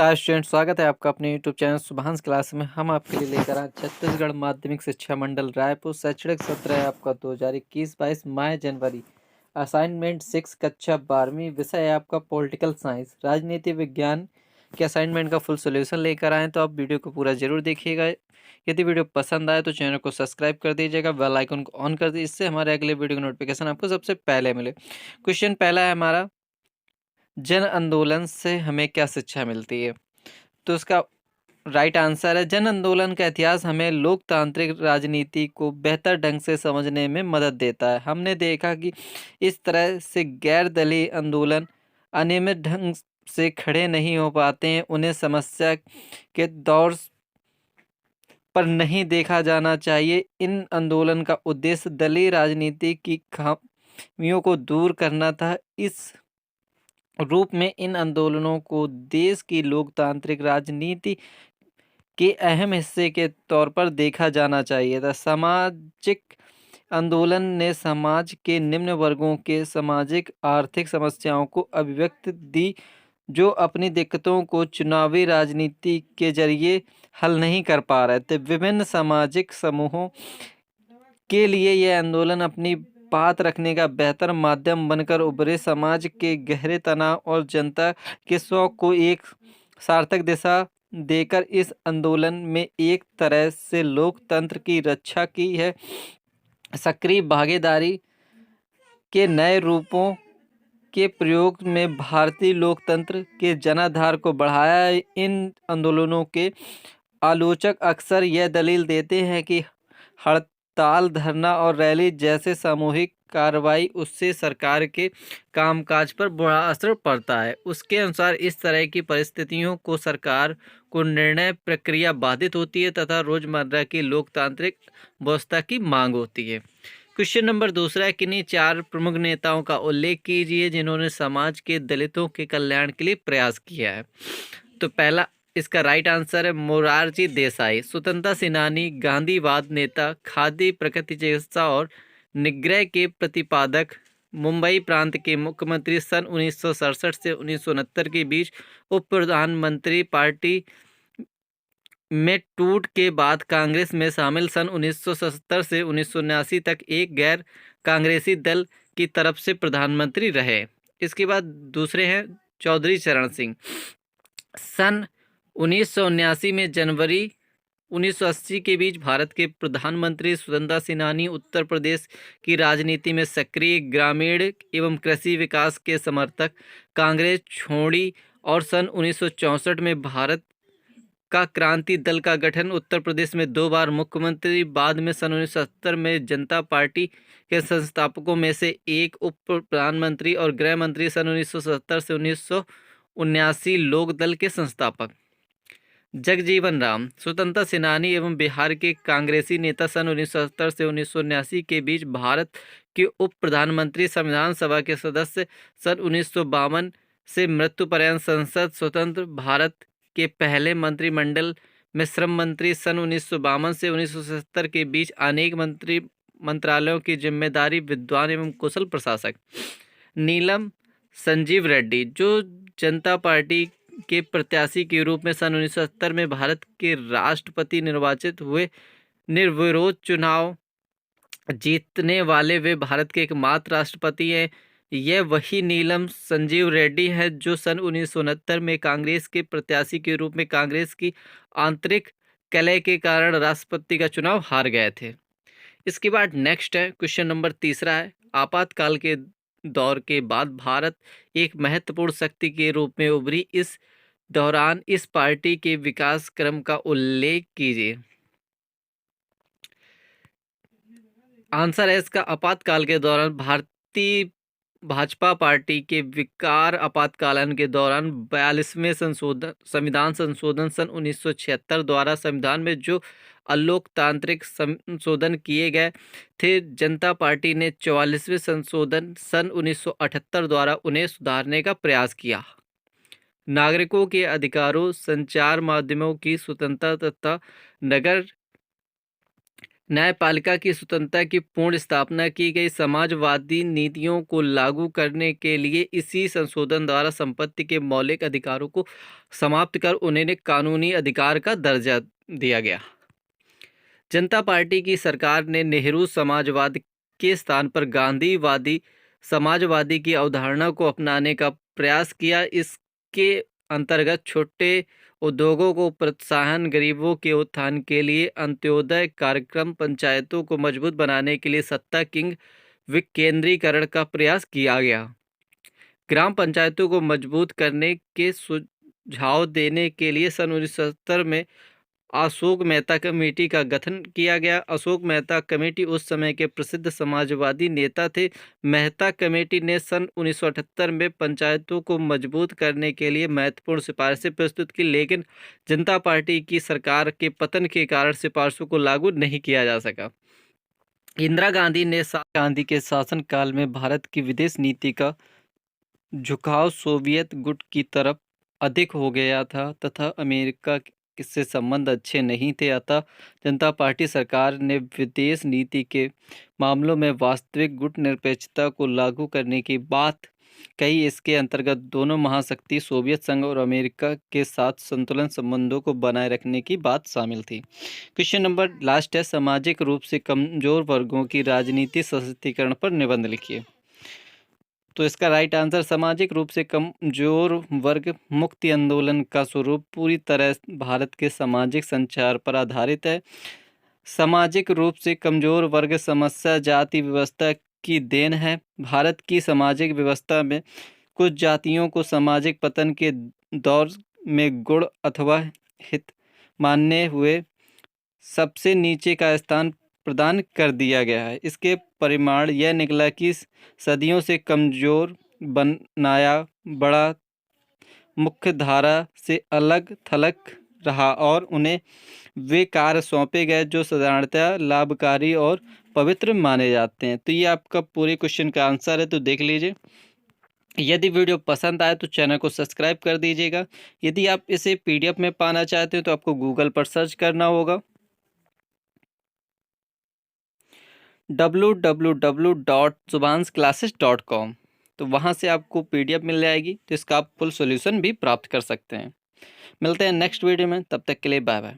नमस्कार स्टूडेंट, स्वागत है आपका अपने यूट्यूब चैनल सुभांश क्लास में। हम आपके लिए लेकर आए छत्तीसगढ़ माध्यमिक शिक्षा मंडल रायपुर शैक्षणिक सत्र है आपका 2021-22 माह जनवरी। असाइनमेंट 6 कक्षा 12वीं, विषय है आपका पॉलिटिकल साइंस राजनीति विज्ञान के असाइनमेंट का फुल सोल्यूशन लेकर आए। तो आप वीडियो को पूरा जरूर देखिएगा। यदि वीडियो पसंद आए तो चैनल को सब्सक्राइब कर दीजिएगा, बेल आइकन को ऑन कर दीजिए, इससे हमारे अगले वीडियो का नोटिफिकेशन आपको सबसे पहले मिले। क्वेश्चन पहला है हमारा, जन आंदोलन से हमें क्या शिक्षा मिलती है। तो इसका राइट आंसर है, जन आंदोलन का इतिहास हमें लोकतांत्रिक राजनीति को बेहतर ढंग से समझने में मदद देता है। हमने देखा कि इस तरह से गैर दलीय आंदोलन अनियमित ढंग से खड़े नहीं हो पाते हैं। उन्हें समस्या के दौर पर नहीं देखा जाना चाहिए। इन आंदोलन का उद्देश्य दलीय राजनीति की खामियों को दूर करना था। इस रूप में इन आंदोलनों को देश की लोकतांत्रिक राजनीति के अहम हिस्से के तौर पर देखा जाना चाहिए था। सामाजिक आंदोलन ने समाज के निम्न वर्गों के सामाजिक आर्थिक समस्याओं को अभिव्यक्ति दी, जो अपनी दिक्कतों को चुनावी राजनीति के जरिए हल नहीं कर पा रहे थे। विभिन्न सामाजिक समूहों के लिए यह आंदोलन अपनी बात रखने का बेहतर माध्यम बनकर उभरे। समाज के गहरे तनाव और जनता के शौक को एक सार्थक दिशा देकर इस आंदोलन में एक तरह से लोकतंत्र की रक्षा की है। सक्रिय भागीदारी के नए रूपों के प्रयोग में भारतीय लोकतंत्र के जनाधार को बढ़ाया। इन आंदोलनों के आलोचक अक्सर यह दलील देते हैं कि हड़ताल, धरना और रैली जैसे सामूहिक कार्रवाई उससे सरकार के कामकाज पर बुरा असर पड़ता है। उसके अनुसार इस तरह की परिस्थितियों को सरकार को निर्णय प्रक्रिया बाधित होती है तथा रोजमर्रा की लोकतांत्रिक व्यवस्था की मांग होती है। क्वेश्चन नंबर दूसरा है, किन्हीं 4 प्रमुख नेताओं का उल्लेख कीजिए जिन्होंने समाज के दलितों के कल्याण के लिए प्रयास किया है। तो पहला इसका राइट आंसर है मोरारजी देसाई, स्वतंत्रता सेनानी, गांधीवाद नेता, खादी प्रकृति चिकित्सा और निग्रह के प्रतिपादक, मुंबई प्रांत के मुख्यमंत्री, सन 1967 से 1969 के बीच उप प्रधानमंत्री, पार्टी में टूट के बाद कांग्रेस में शामिल, सन 1977 से 1979 तक एक गैर कांग्रेसी दल की तरफ से प्रधानमंत्री रहे। इसके बाद दूसरे हैं चौधरी चरण सिंह, सन 1979 में जनवरी 1980 के बीच भारत के प्रधानमंत्री, स्वतंत्रता सेनानी, उत्तर प्रदेश की राजनीति में सक्रिय, ग्रामीण एवं कृषि विकास के समर्थक, कांग्रेस छोड़ी और सन 1964 में भारत का क्रांति दल का गठन, उत्तर प्रदेश में 2 बार मुख्यमंत्री, बाद में सन 1970 में जनता पार्टी के संस्थापकों में से एक, उप प्रधानमंत्री और गृह मंत्री, सन 1970 से 1979 लोक दल के संस्थापक। जगजीवन राम, स्वतंत्रता सेनानी एवं बिहार के कांग्रेसी नेता, सन 1970 से 1979 के बीच भारत के उप प्रधानमंत्री, संविधान सभा के सदस्य, सन 1952 से मृत्यु पर्यंत संसद, स्वतंत्र भारत के पहले मंत्रिमंडल में श्रम मंत्री, सन 1952 से 1970 के बीच अनेक मंत्रालयों की जिम्मेदारी, विद्वान एवं कुशल प्रशासक। नीलम संजीव रेड्डी, जो जनता पार्टी के प्रत्याशी के रूप में सन 1970 में भारत के राष्ट्रपति निर्वाचित हुए, निर्विरोध चुनाव जीतने वाले वे भारत के एकमात्र राष्ट्रपति हैं। यह वही नीलम संजीव रेड्डी है जो सन 1969 में कांग्रेस के प्रत्याशी के रूप में कांग्रेस की आंतरिक कलह के कारण राष्ट्रपति का चुनाव हार गए थे। इसके बाद नेक्स्ट है क्वेश्चन नंबर तीसरा है, आपातकाल के दौर के बाद भारत एक महत्वपूर्ण शक्ति के रूप में उभरी। इस दौरान इस पार्टी के विकास क्रम का उल्लेख कीजिए। आंसर है इसका, आपातकाल के दौरान भारतीय भाजपा पार्टी के विकार आपातकालन के दौरान 42वें संविधान संशोधन सन 1976 द्वारा संविधान में जो अलोकतांत्रिक संशोधन किए गए थे, जनता पार्टी ने 44वें संशोधन सन 1978 द्वारा उन्हें सुधारने का प्रयास किया। नागरिकों के अधिकारों, संचार माध्यमों की स्वतंत्रता तथा नगर न्यायपालिका की स्वतंत्रता की पूर्ण स्थापना की गई। समाजवादी नीतियों को लागू करने के लिए इसी संशोधन द्वारा संपत्ति के मौलिक अधिकारों को समाप्त कर उन्हें कानूनी अधिकार का दर्जा दिया गया। जनता पार्टी की सरकार ने नेहरू समाजवाद के स्थान पर गांधीवादी समाजवादी की अवधारणा को अपनाने का प्रयास किया। इसके अंतर्गत छोटे उद्योगों को प्रोत्साहन, गरीबों के उत्थान के लिए अंत्योदय कार्यक्रम, पंचायतों को मजबूत बनाने के लिए सत्ता किंग विकेंद्रीकरण का प्रयास किया गया। ग्राम पंचायतों को मजबूत करने के सुझाव देने के लिए सन 1970 में अशोक मेहता कमेटी का गठन किया गया। अशोक मेहता कमेटी उस समय के प्रसिद्ध समाजवादी नेता थे। मेहता कमेटी ने सन 1978 में पंचायतों को मजबूत करने के लिए महत्वपूर्ण सिफारिशें प्रस्तुत की, लेकिन जनता पार्टी की सरकार के पतन के कारण सिफारिशों को लागू नहीं किया जा सका। इंदिरा गांधी के शासनकाल में भारत की विदेश नीति का झुकाव सोवियत गुट की तरफ अधिक हो गया था तथा अमेरिका से संबंध अच्छे नहीं थे। अतः जनता पार्टी सरकार ने विदेश नीति के मामलों में वास्तविक गुट निरपेक्षता को लागू करने की बात कही। इसके अंतर्गत दोनों महाशक्ति सोवियत संघ और अमेरिका के साथ संतुलन संबंधों को बनाए रखने की बात शामिल थी। क्वेश्चन नंबर लास्ट है, सामाजिक रूप से कमजोर वर्गों की राजनीतिक सशक्तिकरण पर निबंध लिखिए। तो इसका राइट आंसर, सामाजिक रूप से कमजोर वर्ग मुक्ति आंदोलन का स्वरूप पूरी तरह भारत के सामाजिक संचार पर आधारित है। सामाजिक रूप से कमजोर वर्ग समस्या जाति व्यवस्था की देन है। भारत की सामाजिक व्यवस्था में कुछ जातियों को सामाजिक पतन के दौर में गुण अथवा हित मानने हुए सबसे नीचे का स्थान प्रदान कर दिया गया है। इसके परिणाम यह निकला कि सदियों से कमजोर बनाया बड़ा मुख्य धारा से अलग थलग रहा और उन्हें वे कार्य सौंपे गए जो साधारणतः लाभकारी और पवित्र माने जाते हैं। तो ये आपका पूरे क्वेश्चन का आंसर है, तो देख लीजिए। यदि वीडियो पसंद आए तो चैनल को सब्सक्राइब कर दीजिएगा। यदि आप इसे PDF में पाना चाहते हो तो आपको गूगल पर सर्च करना होगा www.subhansclasses.com। तो वहाँ से आपको PDF मिल जाएगी, तो इसका आप फुल सॉल्यूशन भी प्राप्त कर सकते हैं। मिलते हैं नेक्स्ट वीडियो में, तब तक के लिए बाय बाय।